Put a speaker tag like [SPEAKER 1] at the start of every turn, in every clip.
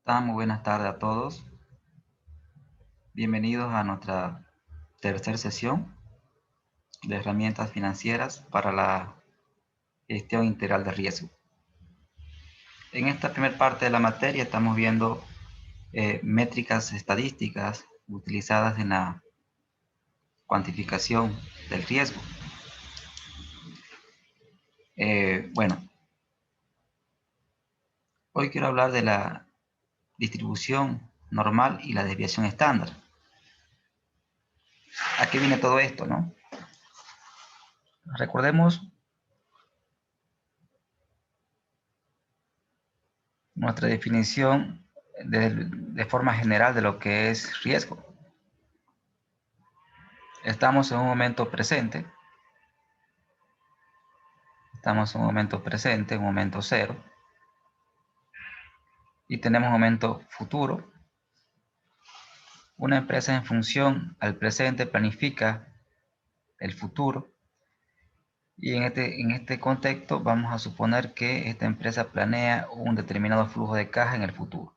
[SPEAKER 1] Muy buenas tardes a todos. Bienvenidos a nuestra tercera sesión de herramientas financieras para la gestión integral de riesgo. En esta primera parte de la materia estamos viendo métricas estadísticas utilizadas en la cuantificación del riesgo. Hoy quiero hablar de la distribución normal y la desviación estándar. ¿A qué viene todo esto, no? Recordemos nuestra definición de forma general de lo que es riesgo. Estamos en un momento presente. Estamos en un momento presente, un momento cero. Y tenemos un momento futuro. Una empresa en función al presente planifica el futuro. Y en este contexto vamos a suponer que esta empresa planea un determinado flujo de caja en el futuro.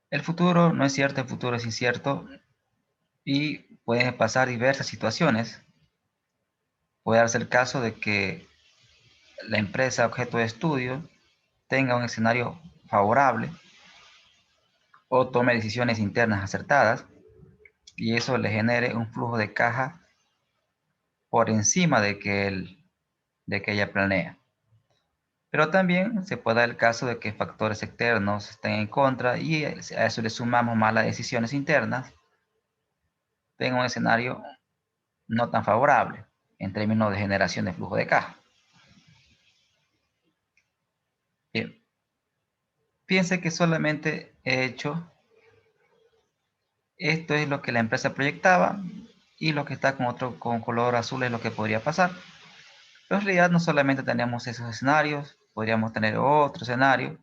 [SPEAKER 1] El futuro no es cierto, el futuro es incierto y pueden pasar diversas situaciones. Puede darse el caso de que la empresa objeto de estudio tenga un escenario favorable o tome decisiones internas acertadas y eso le genere un flujo de caja por encima de que ella planea. Pero también se puede dar el caso de que factores externos estén en contra y a eso le sumamos malas decisiones internas, tenga un escenario no tan favorable en términos de generación de flujo de caja. Bien. Piense que solamente he hecho esto es lo que la empresa proyectaba y lo que está con color azul es lo que podría pasar. Pero en realidad no solamente tenemos esos escenarios, podríamos tener otro escenario.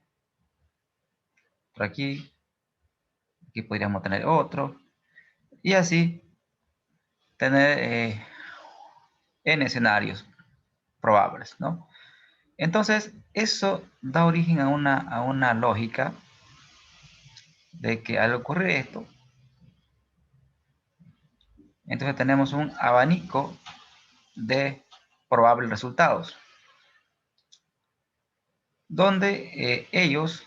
[SPEAKER 1] Por aquí podríamos tener otro. Y así tener n escenarios probables, ¿no? Entonces, eso da origen a una lógica de que al ocurrir esto, entonces tenemos un abanico de probables resultados, donde ellos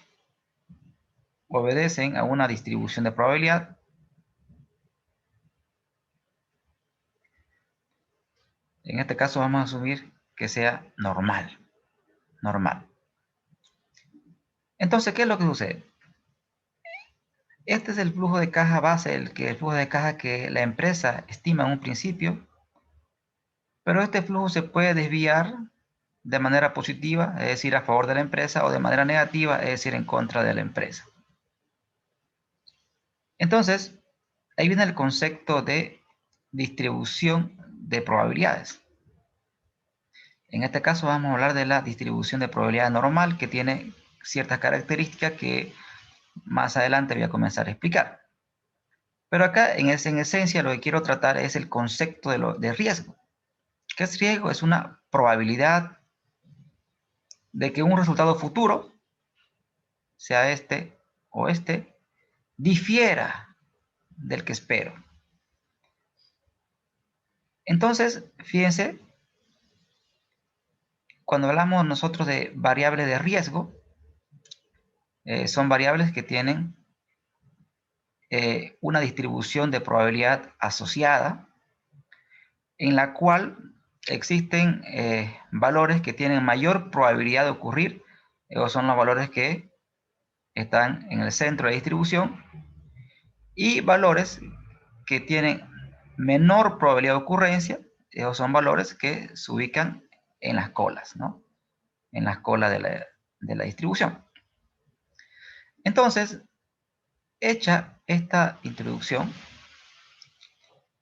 [SPEAKER 1] obedecen a una distribución de probabilidad. En este caso vamos a asumir que sea normal. Entonces, ¿qué es lo que sucede? Este es el flujo de caja base, el flujo de caja que la empresa estima en un principio, pero este flujo se puede desviar de manera positiva, es decir, a favor de la empresa, o de manera negativa, es decir, en contra de la empresa. Entonces, ahí viene el concepto de distribución de probabilidades. En este caso vamos a hablar de la distribución de probabilidad normal, que tiene ciertas características que más adelante voy a comenzar a explicar. Pero acá, en esencia, lo que quiero tratar es el concepto de riesgo. ¿Qué es riesgo? Es una probabilidad de que un resultado futuro, sea este o este, difiera del que espero. Entonces, fíjense, cuando hablamos nosotros de variables de riesgo, son variables que tienen una distribución de probabilidad asociada, en la cual existen valores que tienen mayor probabilidad de ocurrir, o son los valores que están en el centro de distribución, y valores que tienen menor probabilidad de ocurrencia, esos son valores que se ubican en las colas, ¿no? En las colas de la distribución. Entonces, hecha esta introducción,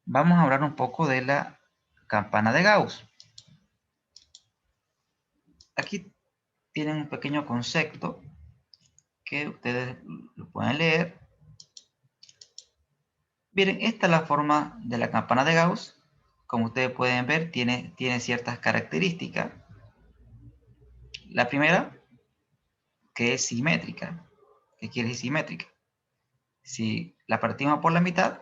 [SPEAKER 1] vamos a hablar un poco de la campana de Gauss. Aquí tienen un pequeño concepto que ustedes lo pueden leer. Miren, esta es la forma de la campana de Gauss. Como ustedes pueden ver, tiene ciertas características. La primera, que es simétrica. ¿Qué quiere decir simétrica? Si la partimos por la mitad,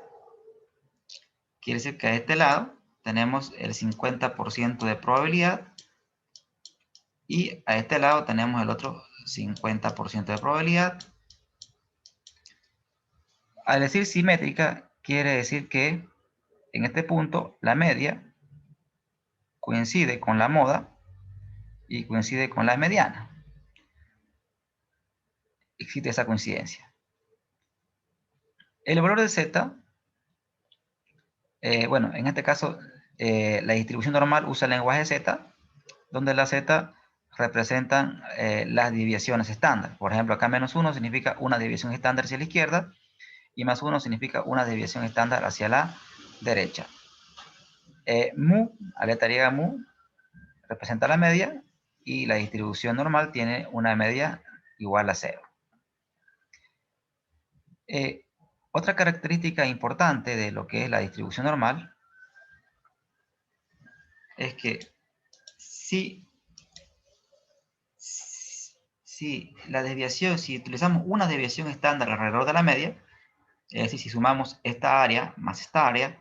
[SPEAKER 1] quiere decir que a este lado tenemos el 50% de probabilidad y a este lado tenemos el otro 50% de probabilidad. Al decir simétrica, quiere decir que en este punto la media coincide con la moda y coincide con la mediana. Existe esa coincidencia. El valor de z, bueno, en este caso, la distribución normal usa el lenguaje z, donde la z representan las desviaciones estándar. Por ejemplo, acá -1 significa una desviación estándar hacia la izquierda y +1 significa una desviación estándar hacia la derecha. Mu, aleta griega mu, representa la media y la distribución normal tiene una media igual a 0. Otra característica importante de lo que es la distribución normal es que si la desviación, si utilizamos una desviación estándar alrededor de la media, es decir, si sumamos esta área más esta área,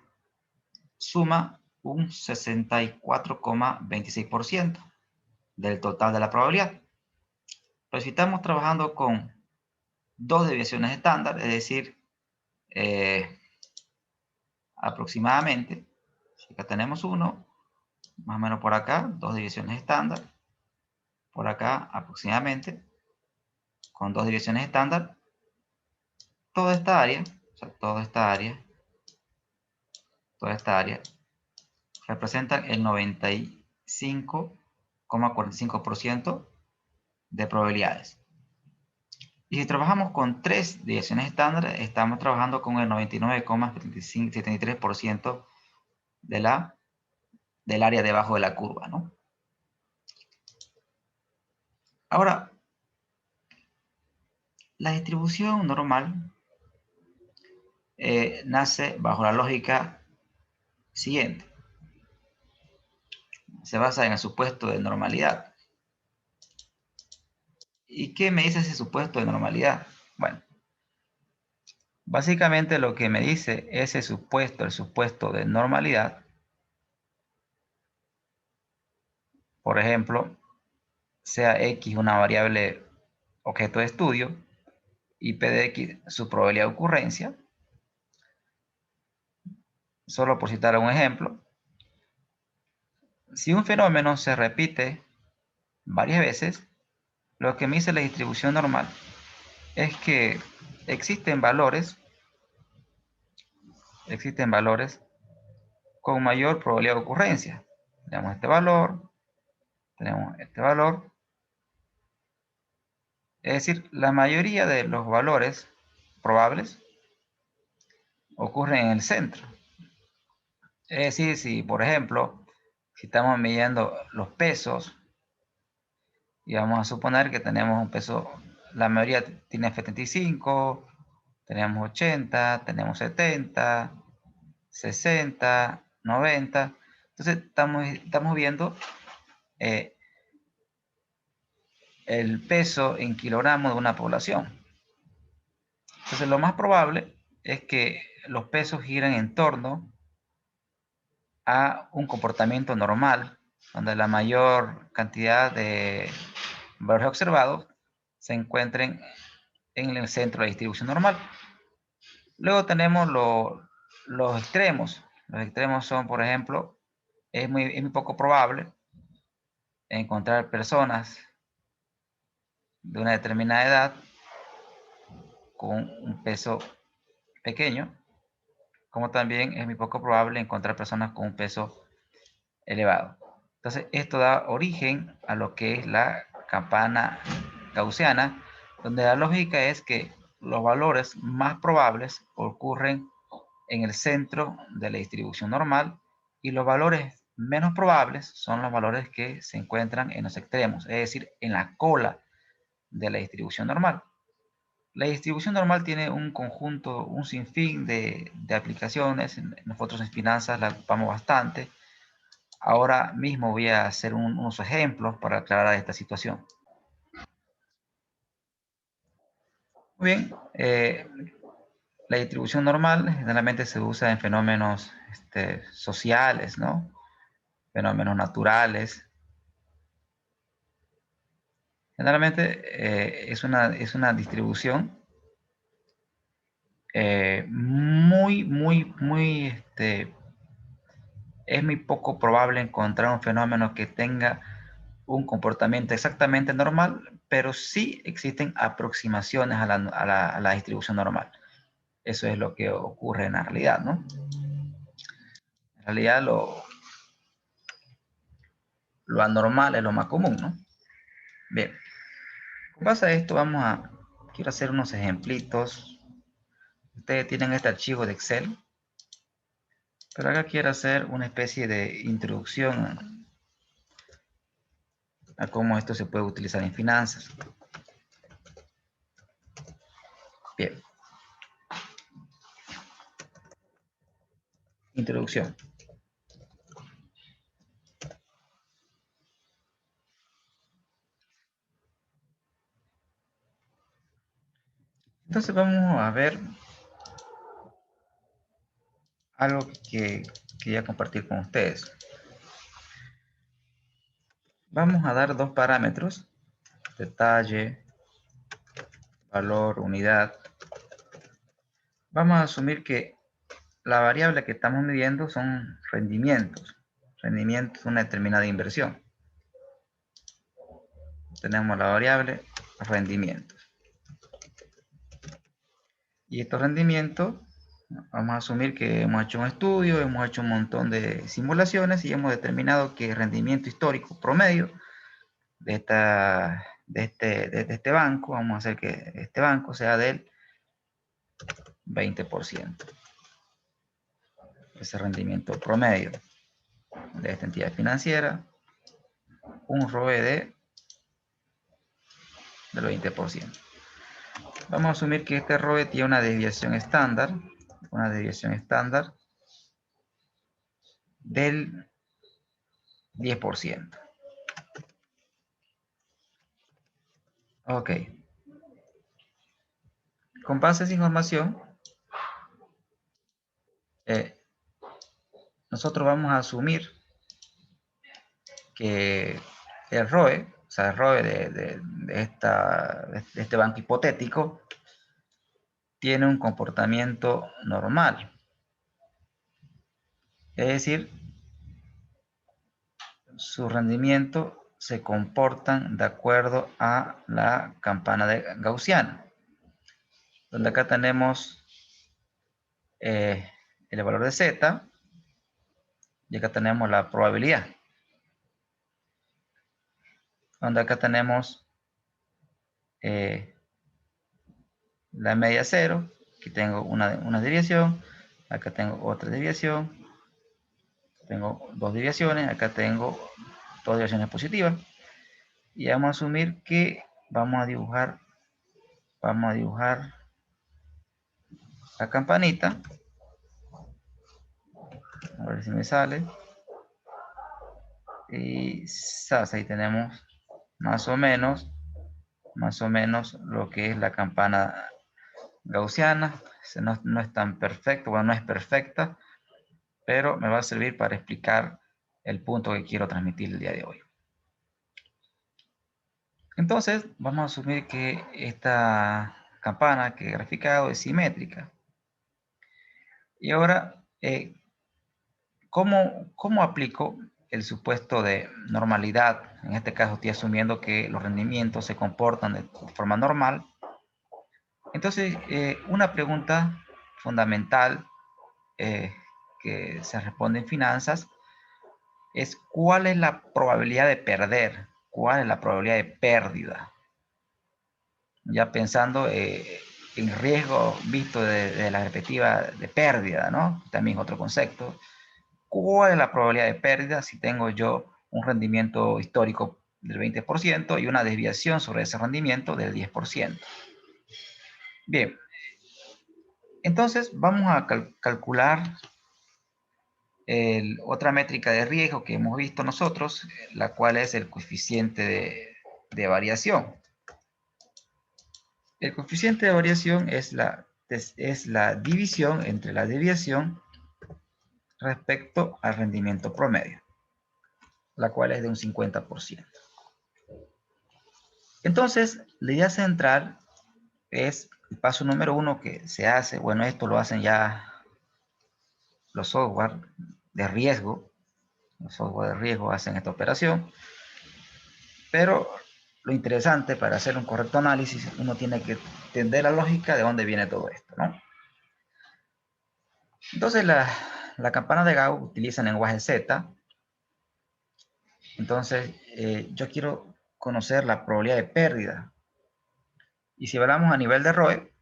[SPEAKER 1] suma un 64,26% del total de la probabilidad. Pero si estamos trabajando con dos desviaciones estándar, es decir, aproximadamente, si acá tenemos uno, más o menos por acá, dos desviaciones estándar, por acá aproximadamente, con dos desviaciones estándar, toda esta área, o sea, toda esta área, representan el 95,45% de probabilidades. Y si trabajamos con tres desviaciones estándar, estamos trabajando con el 99,73% del área debajo de la curva, ¿no? Ahora, la distribución normal nace bajo la lógica siguiente. Se basa en el supuesto de normalidad. ¿Y qué me dice ese supuesto de normalidad? Bueno, básicamente lo que me dice ese supuesto, el supuesto de normalidad, por ejemplo, sea X una variable objeto de estudio y P de X su probabilidad de ocurrencia, solo por citar un ejemplo, si un fenómeno se repite varias veces, lo que me dice la distribución normal es que existen valores con mayor probabilidad de ocurrencia. Tenemos este valor, tenemos este valor. Es decir, la mayoría de los valores probables ocurren en el centro. Es decir, si por ejemplo, si estamos midiendo los pesos, y vamos a suponer que tenemos un peso, la mayoría tiene 75, tenemos 80, tenemos 70, 60, 90. Entonces estamos viendo el peso en kilogramos de una población. Entonces lo más probable es que los pesos giren en torno a un comportamiento normal, donde la mayor cantidad de valores observados se encuentren en el centro de la distribución normal. Luego tenemos los extremos. Los extremos son, por ejemplo, es muy poco probable encontrar personas de una determinada edad con un peso pequeño, como también es muy poco probable encontrar personas con un peso elevado. Entonces, esto da origen a lo que es la campana gaussiana, donde la lógica es que los valores más probables ocurren en el centro de la distribución normal y los valores menos probables son los valores que se encuentran en los extremos, es decir, en la cola de la distribución normal. La distribución normal tiene un conjunto, un sinfín de aplicaciones. Nosotros en finanzas la ocupamos bastante. Ahora mismo voy a hacer unos ejemplos para aclarar esta situación. Muy bien, la distribución normal generalmente se usa en fenómenos sociales, ¿no? Fenómenos naturales. Generalmente es una distribución es muy poco probable encontrar un fenómeno que tenga un comportamiento exactamente normal, pero sí existen aproximaciones a la distribución normal. Eso es lo que ocurre en la realidad, ¿no? En realidad lo anormal es lo más común, ¿no? Bien, con base a esto quiero hacer unos ejemplitos. Ustedes tienen este archivo de Excel, pero acá quiero hacer una especie de introducción a cómo esto se puede utilizar en finanzas. Bien, introducción. Entonces vamos a ver algo que quería compartir con ustedes. Vamos a dar dos parámetros, detalle, valor, unidad. Vamos a asumir que la variable que estamos midiendo son rendimientos. Rendimientos de una determinada inversión. Tenemos la variable rendimientos. Y estos rendimientos, vamos a asumir que hemos hecho un estudio, hemos hecho un montón de simulaciones y hemos determinado que el rendimiento histórico promedio de este banco, vamos a hacer que este banco sea del 20%. Ese rendimiento promedio de esta entidad financiera, un ROE del 20%. Vamos a asumir que este ROE tiene una desviación estándar del 10%. Ok. Con base a esa información, nosotros vamos a asumir que el ROE, o sea, el ROE de este banco hipotético, tiene un comportamiento normal. Es decir, su rendimiento se comportan de acuerdo a la campana de gaussiana, donde acá tenemos el valor de z y acá tenemos la probabilidad, donde acá tenemos la media cero, aquí tengo una desviación, acá tengo otra desviación, tengo dos desviaciones, acá tengo dos desviaciones positivas, y vamos a asumir que vamos a dibujar la campanita, a ver si me sale, y ahí tenemos más o menos lo que es la campana gaussiana. No es tan perfecto, bueno, no es perfecta, pero me va a servir para explicar el punto que quiero transmitir el día de hoy. Entonces, vamos a asumir que esta campana que he graficado es simétrica. Y ahora, ¿cómo aplico el supuesto de normalidad? En este caso estoy asumiendo que los rendimientos se comportan de forma normal. Entonces, una pregunta fundamental que se responde en finanzas es ¿cuál es la probabilidad de perder? ¿Cuál es la probabilidad de pérdida? Ya pensando en riesgo visto de la perspectiva de pérdida, ¿no? También otro concepto. ¿Cuál es la probabilidad de pérdida si tengo yo un rendimiento histórico del 20% y una desviación sobre ese rendimiento del 10%? Bien, entonces vamos a calcular otra métrica de riesgo que hemos visto nosotros, la cual es el coeficiente de variación. El coeficiente de variación es la división entre la desviación respecto al rendimiento promedio, la cual es de un 50%. Entonces, la idea central es el paso número 1 que se hace. Bueno, esto lo hacen ya los software de riesgo. Los software de riesgo hacen esta operación. Pero lo interesante para hacer un correcto análisis, uno tiene que entender la lógica de dónde viene todo esto, ¿no? Entonces, la campana de Gauss utiliza el lenguaje Z. Entonces, yo quiero conocer la probabilidad de pérdida. Y si hablamos a nivel de ROE,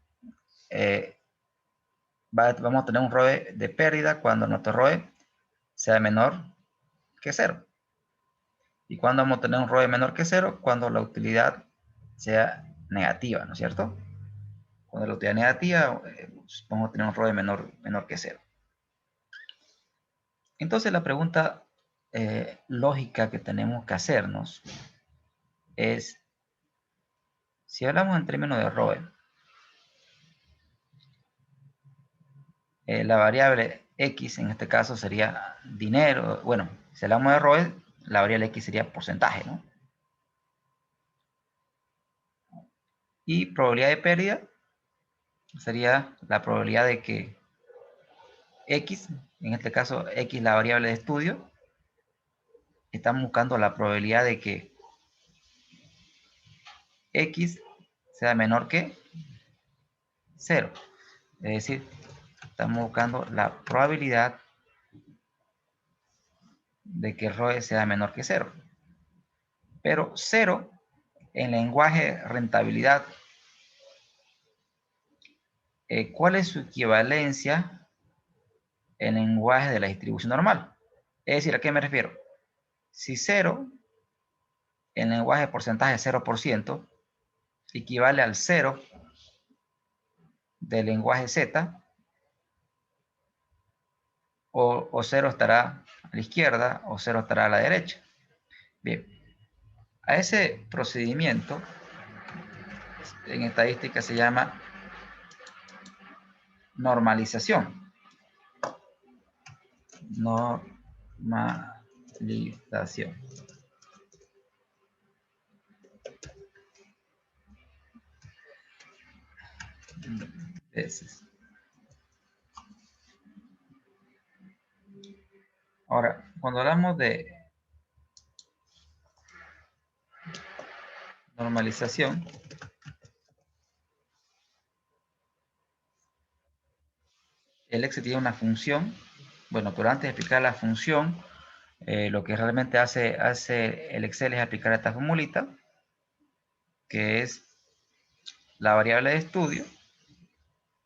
[SPEAKER 1] vamos a tener un ROE de pérdida cuando nuestro ROE sea menor que 0. ¿Y cuando vamos a tener un ROE menor que 0? Cuando la utilidad sea negativa, ¿no es cierto? Cuando la utilidad negativa, vamos a tener un ROE menor que 0. Entonces la pregunta lógica que tenemos que hacernos es, si hablamos en términos de ROE, la variable X en este caso sería dinero. Bueno, si hablamos de ROE, la variable X sería porcentaje, ¿no? Y probabilidad de pérdida sería la probabilidad de que X, en este caso X la variable de estudio, estamos buscando la probabilidad de que X sea menor que 0. Es decir, estamos buscando la probabilidad de que ROE sea menor que 0. Pero 0 en lenguaje rentabilidad, ¿cuál es su equivalencia en lenguaje de la distribución normal? Es decir, ¿a qué me refiero? Si 0 en lenguaje de porcentaje 0% equivale al 0 del lenguaje Z, o 0 estará a la izquierda o 0 estará a la derecha. Bien, a ese procedimiento en estadística se llama normalización. Normalización. Veces. Ahora, cuando hablamos de normalización, el Excel tiene una función. Bueno, pero antes de explicar la función, lo que realmente hace el Excel es aplicar esta formulita, que es la variable de estudio,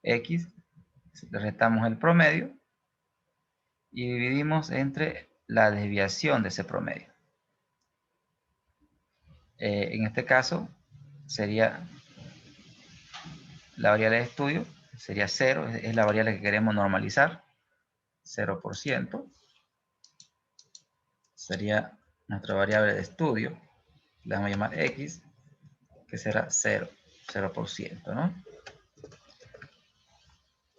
[SPEAKER 1] X, le restamos el promedio y dividimos entre la desviación de ese promedio. En este caso, sería la variable de estudio, sería 0, es la variable que queremos normalizar, 0%. Sería nuestra variable de estudio, la vamos a llamar X, que será 0%, ¿no?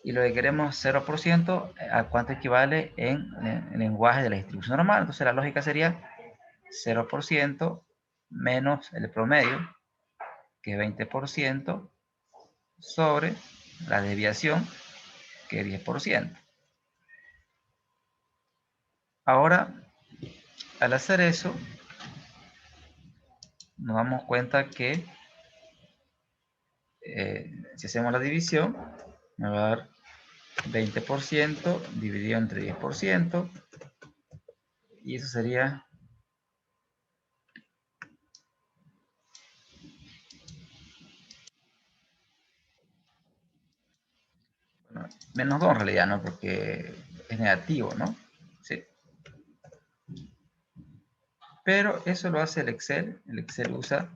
[SPEAKER 1] Y lo que queremos 0%, ¿a cuánto equivale en lenguaje de la distribución normal? Entonces la lógica sería 0% menos el promedio, que es 20%, sobre la desviación, que es 10%. Ahora, al hacer eso, nos damos cuenta que si hacemos la división, me va a dar 20% dividido entre 10%, y eso sería bueno, menos 2 en realidad, ¿no? Porque es negativo, ¿no? Sí. Pero eso lo hace el Excel. El Excel usa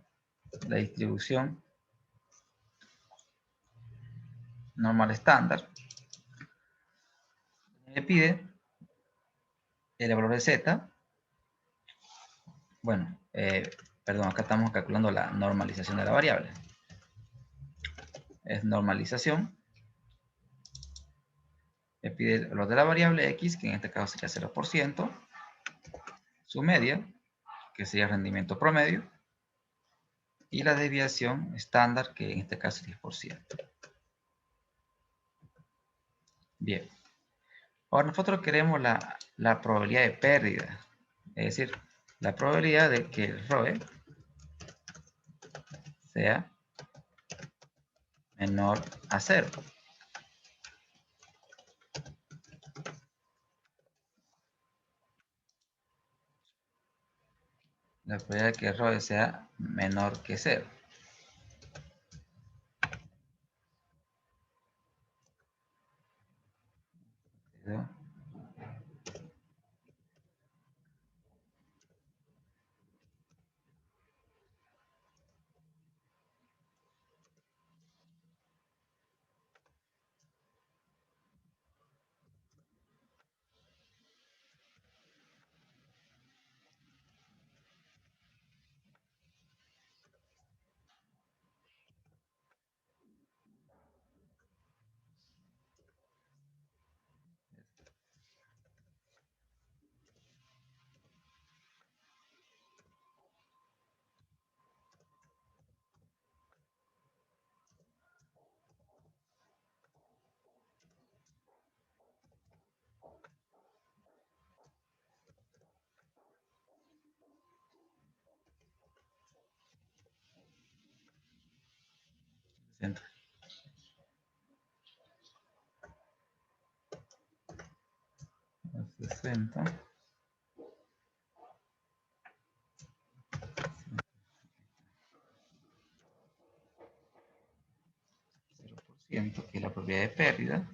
[SPEAKER 1] la distribución normal estándar. Me pide el valor de Z. Bueno, perdón, acá estamos calculando la normalización de la variable. es normalización. Me pide los de la variable X, que en este caso sería 0%. Su media, que sería rendimiento promedio. Y la desviación estándar, que en este caso es 10%. Bien. Ahora nosotros queremos la probabilidad de pérdida. Es decir, la probabilidad de que el ROE sea menor a 0. La probabilidad de que el ROE sea menor que 0. ¿Sí? Entonces, 60. 0%, que es la probabilidad de pérdida.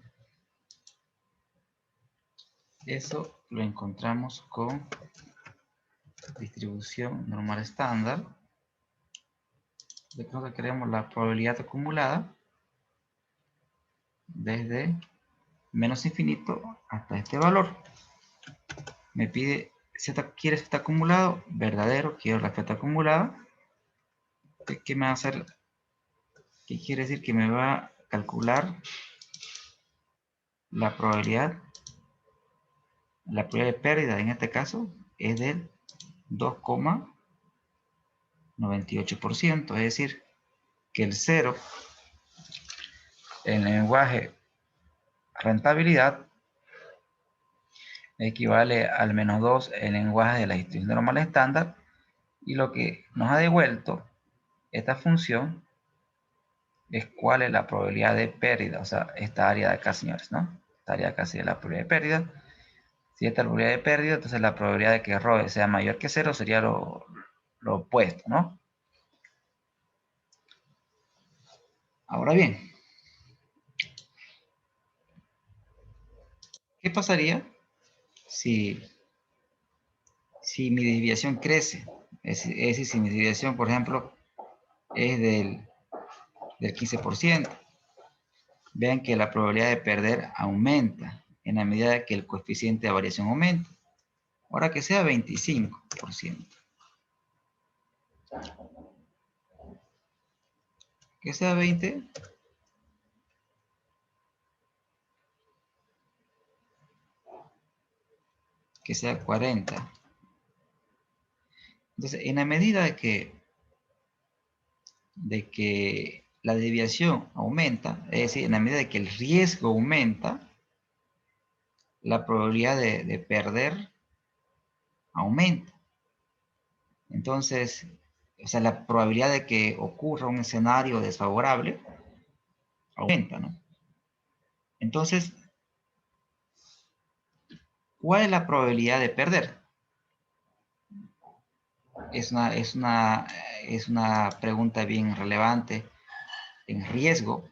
[SPEAKER 1] Eso lo encontramos con distribución normal estándar. De que nosotros queremos la probabilidad acumulada desde menos infinito hasta este valor. Me pide, ¿quieres Z acumulado? Verdadero, quiero la Z acumulada. ¿Qué me va a hacer? ¿Qué quiere decir? Que me va a calcular la probabilidad de pérdida en este caso es del 2,98%. Es decir, que el 0 en el lenguaje rentabilidad equivale al menos 2 en el lenguaje de la distribución normal estándar, y lo que nos ha devuelto esta función es cuál es la probabilidad de pérdida, o sea, esta área de acá, señores, ¿no? Esta área de acá sería la probabilidad de pérdida. Si esta es la probabilidad de pérdida, entonces la probabilidad de que ROE sea mayor que 0 sería lo opuesto, ¿no? Ahora bien, ¿qué pasaría si mi desviación crece? Es decir, si mi desviación, por ejemplo, es del 15%. Vean que la probabilidad de perder aumenta en la medida que el coeficiente de variación aumenta. Ahora que sea 25%. Que sea 20. Que sea 40. Entonces, en la medida de que la desviación aumenta, es decir, en la medida de que el riesgo aumenta, la probabilidad de perder aumenta. Entonces, o sea, la probabilidad de que ocurra un escenario desfavorable aumenta, ¿no? Entonces, ¿cuál es la probabilidad de perder? Es una pregunta bien relevante en riesgo.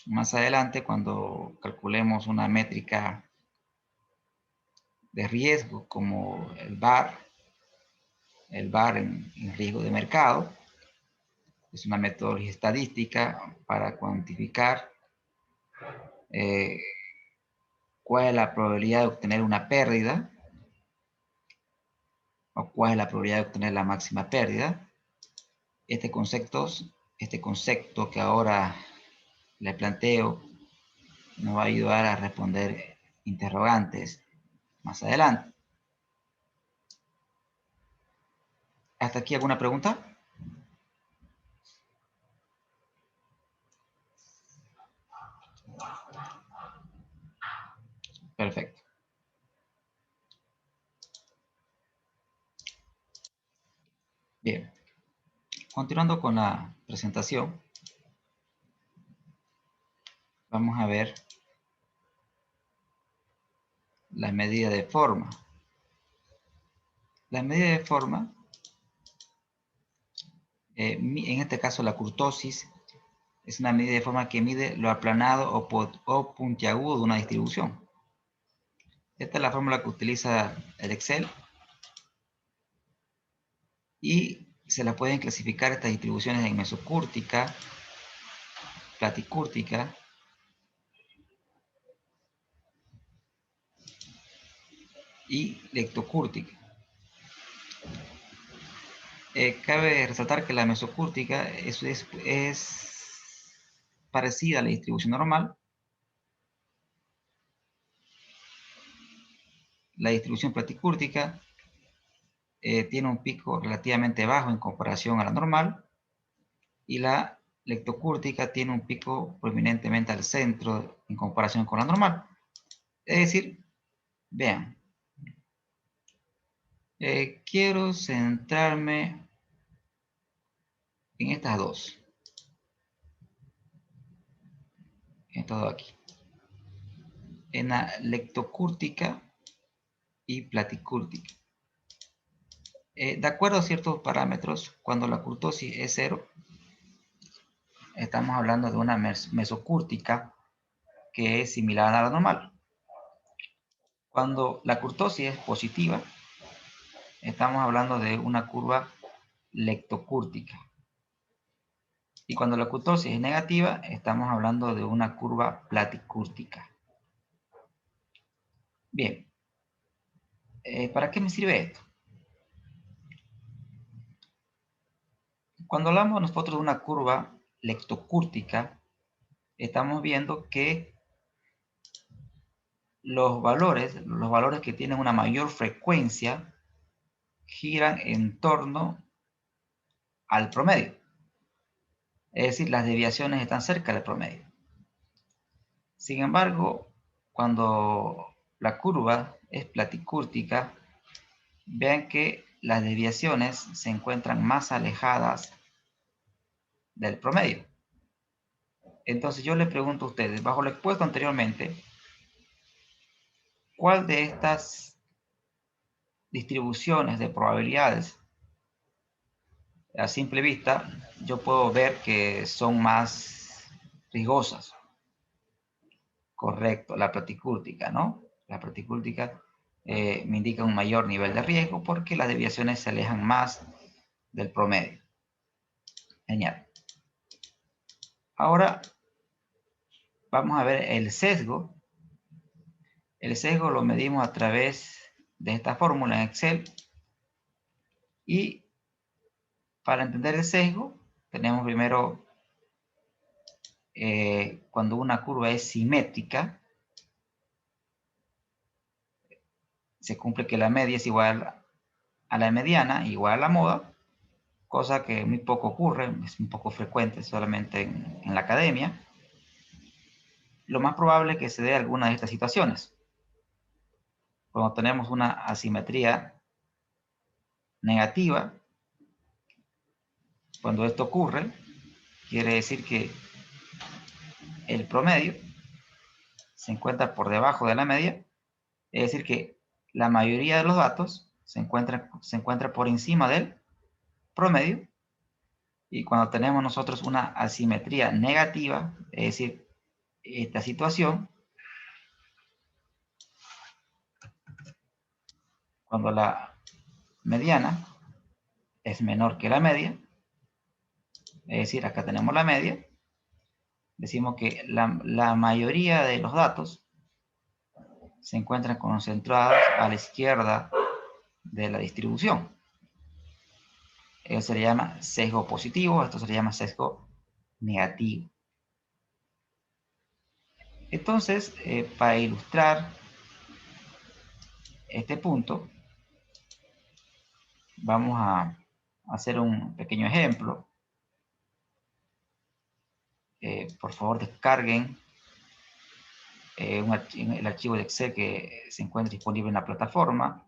[SPEAKER 1] Más adelante, cuando calculemos una métrica de riesgo como el VAR en riesgo de mercado, es una metodología estadística para cuantificar cuál es la probabilidad de obtener una pérdida o cuál es la probabilidad de obtener la máxima pérdida. Este concepto que ahora le planteo nos va a ayudar a responder interrogantes más adelante. ¿Hasta aquí alguna pregunta? Perfecto. Bien. Continuando con la presentación, vamos a ver la medida de forma. La medida de forma, en este caso la kurtosis, es una medida de forma que mide lo aplanado o puntiagudo de una distribución. Esta es la fórmula que utiliza el Excel. Y se la pueden clasificar estas distribuciones en mesocúrtica, platicúrtica y lectocúrtica. Cabe resaltar que la mesocúrtica es parecida a la distribución normal. La distribución platicúrtica tiene un pico relativamente bajo en comparación a la normal, y la lectocúrtica tiene un pico prominentemente al centro en comparación con la normal. Es decir, vean, quiero centrarme en estas dos. Estas dos aquí. En la lectocúrtica y platicúrtica. De acuerdo a ciertos parámetros, cuando la kurtosis es 0, estamos hablando de una mesocúrtica que es similar a la normal. Cuando la kurtosis es positiva, estamos hablando de una curva lectocúrtica. Y cuando la kurtosis es negativa, estamos hablando de una curva platicúrtica. Bien, ¿para qué me sirve esto? Cuando hablamos nosotros de una curva lectocúrtica, estamos viendo que los valores que tienen una mayor frecuencia giran en torno al promedio. Es decir, las desviaciones están cerca del promedio. Sin embargo, cuando la curva es platicúrtica, vean que las desviaciones se encuentran más alejadas del promedio. Entonces yo les pregunto a ustedes, bajo lo expuesto anteriormente, ¿cuál de estas distribuciones de probabilidades a simple vista yo puedo ver que son más riesgosas? Correcto, la platicúrtica, ¿no? La platicúrtica me indica un mayor nivel de riesgo porque las desviaciones se alejan más del promedio. Genial. Ahora vamos a ver el sesgo. El sesgo lo medimos a través de esta fórmula en Excel. Y para entender el sesgo, tenemos primero, cuando una curva es simétrica, se cumple que la media es igual a la mediana, igual a la moda, cosa que muy poco ocurre, es un poco frecuente solamente en la academia. Lo más probable es que se dé alguna de estas situaciones. Cuando tenemos una asimetría negativa, cuando esto ocurre, quiere decir que el promedio se encuentra por debajo de la media, es decir que la mayoría de los datos se encuentra por encima del promedio, y cuando tenemos nosotros una asimetría negativa, es decir, esta situación, cuando la mediana es menor que la media, es decir, acá tenemos la media, decimos que la mayoría de los datos se encuentran concentrados a la izquierda de la distribución. Eso se le llama sesgo positivo, esto se le llama sesgo negativo. Entonces, para ilustrar este punto, vamos a hacer un pequeño ejemplo. Por favor, descarguen el archivo de Excel que se encuentra disponible en la plataforma.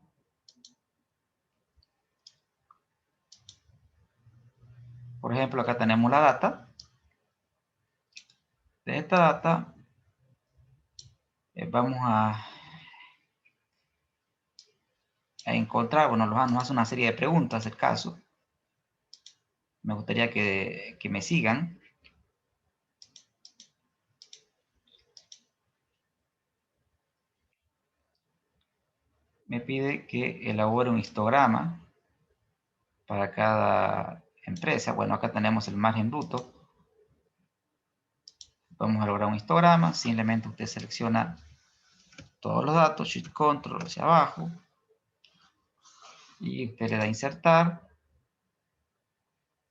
[SPEAKER 1] Por ejemplo, acá tenemos la data. De esta data vamos a encontrar, bueno, nos hace una serie de preguntas el caso. Me gustaría que me sigan. Me pide que elabore un histograma para cada empresa. Bueno, acá tenemos el margen bruto. Vamos a elaborar un histograma. Simplemente usted selecciona todos los datos, Shift Control hacia abajo. Y usted le da a insertar.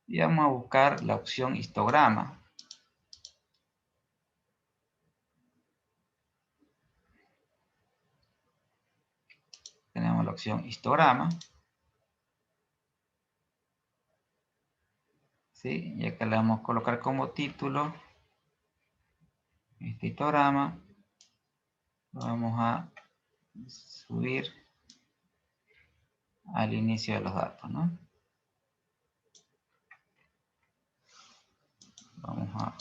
[SPEAKER 1] Y vamos a buscar la opción histograma. Tenemos la opción histograma. ¿Sí? Y acá le vamos a colocar como título este histograma. Vamos a subir al inicio de los datos, ¿no? Vamos a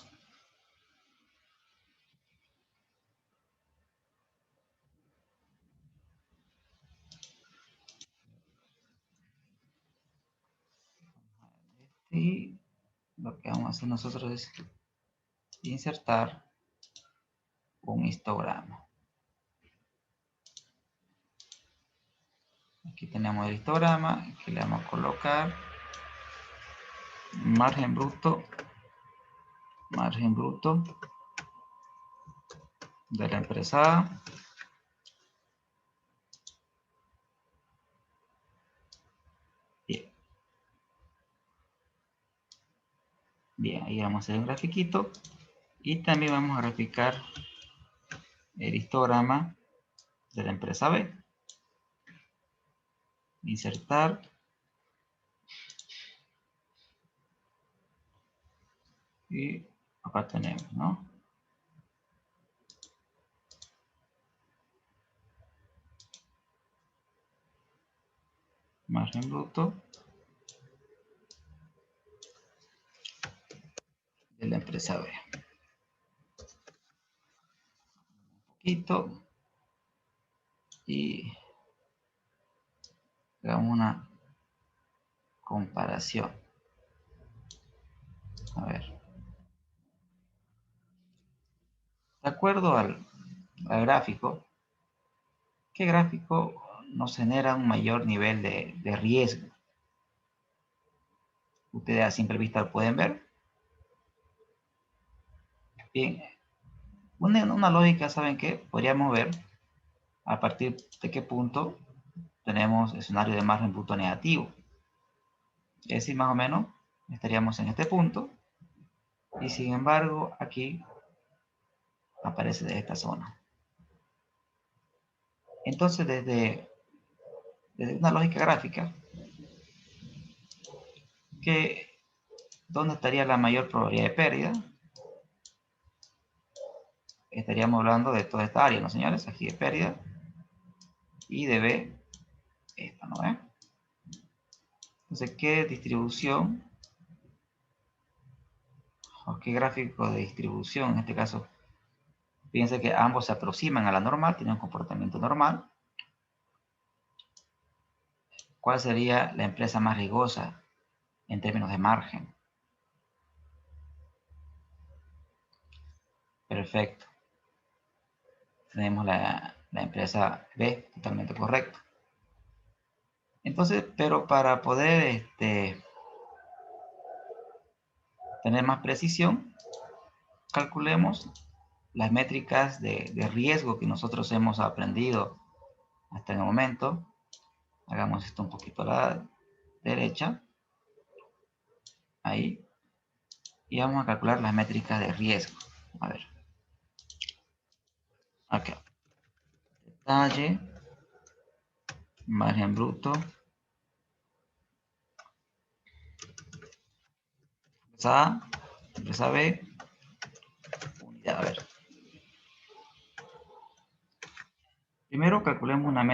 [SPEAKER 1] y lo que vamos a hacer nosotros es insertar un histograma. Aquí tenemos el histograma que le vamos a colocar margen bruto de la empresa A. Bien. Bien, ahí vamos a hacer un grafiquito y también vamos a graficar el histograma de la empresa B. Insertar. Y acá tenemos, ¿no? Margen bruto de la empresa B. Un poquito. Y hagamos una comparación. A ver. De acuerdo al gráfico, ¿qué gráfico nos genera un mayor nivel de riesgo? Ustedes a simple vista lo pueden ver. Bien, una lógica, ¿saben qué? Podríamos ver a partir de qué punto tenemos escenario de margen bruto negativo. Es decir, más o menos estaríamos en este punto y sin embargo aquí aparece de esta zona. Entonces desde una lógica gráfica, ¿dónde estaría la mayor probabilidad de pérdida? Estaríamos hablando de toda esta área, ¿no, señores? Aquí de pérdida y de B, esta, ¿no es? Entonces, ¿qué distribución o qué gráfico de distribución, en este caso, fíjense que ambos se aproximan a la normal, tienen un comportamiento normal? ¿Cuál sería la empresa más riesgosa en términos de margen? Perfecto. Tenemos la empresa B, totalmente correcto. Entonces, pero para poder tener más precisión, calculemos las métricas de riesgo que nosotros hemos aprendido hasta el momento. Hagamos esto un poquito a la derecha. Ahí. Y vamos a calcular las métricas de riesgo. A ver. Acá. Detalle. Margen bruto. Empresa A. Empresa B. Unidad. A ver. Primero calculemos una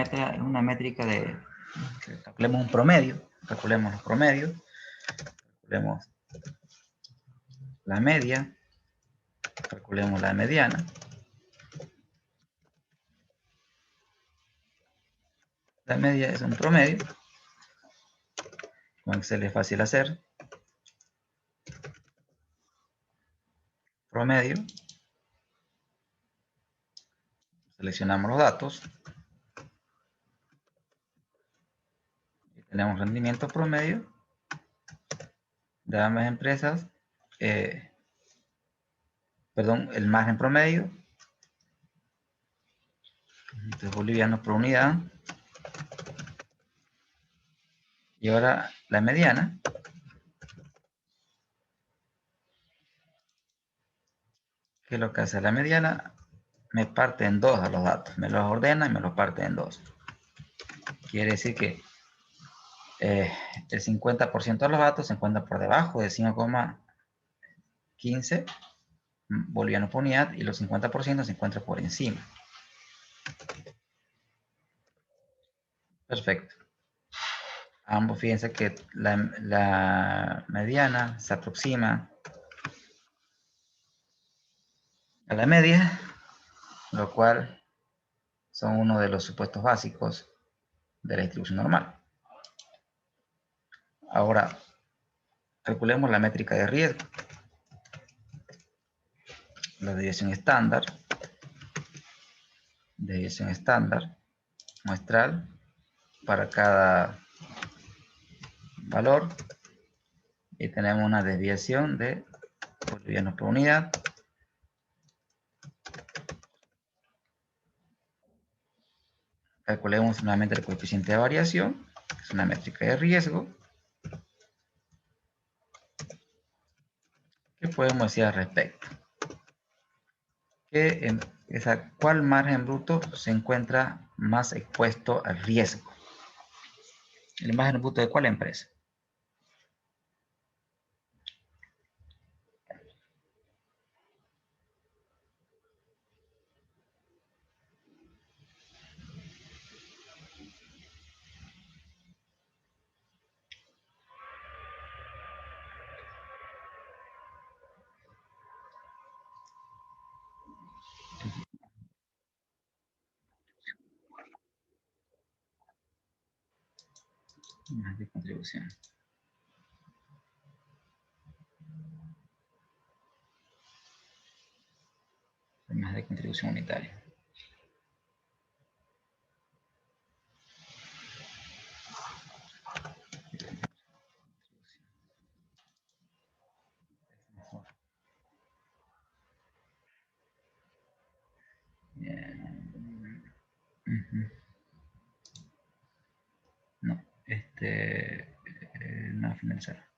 [SPEAKER 1] métrica de... Calculemos un promedio. Calculemos los promedios. Calculemos la media. Calculemos la mediana. La media es un promedio. Con Excel es fácil hacer. Promedio. Seleccionamos los datos. Y tenemos rendimiento promedio de ambas empresas. Perdón, el margen promedio. Entonces, bolivianos por unidad. Y ahora la mediana. ¿Qué es lo que hace la mediana? Me parte en dos a los datos. Me los ordena y me los parte en dos. Quiere decir que el 50% de los datos se encuentra por debajo de 5,15 bolivianos por unidad y los 50% se encuentra por encima. Perfecto. Ambos, fíjense que la mediana se aproxima a la media, lo cual son uno de los supuestos básicos de la distribución normal. Ahora, calculemos la métrica de riesgo. La desviación estándar muestral para cada valor, y tenemos una desviación de bolivianos por unidad. Calculemos nuevamente el coeficiente de variación, que es una métrica de riesgo. ¿Qué podemos decir al respecto? ¿Cuál margen bruto se encuentra más expuesto al riesgo? ¿El margen bruto de cuál empresa? Más de contribución. Más de contribución unitaria. No, no finalizar.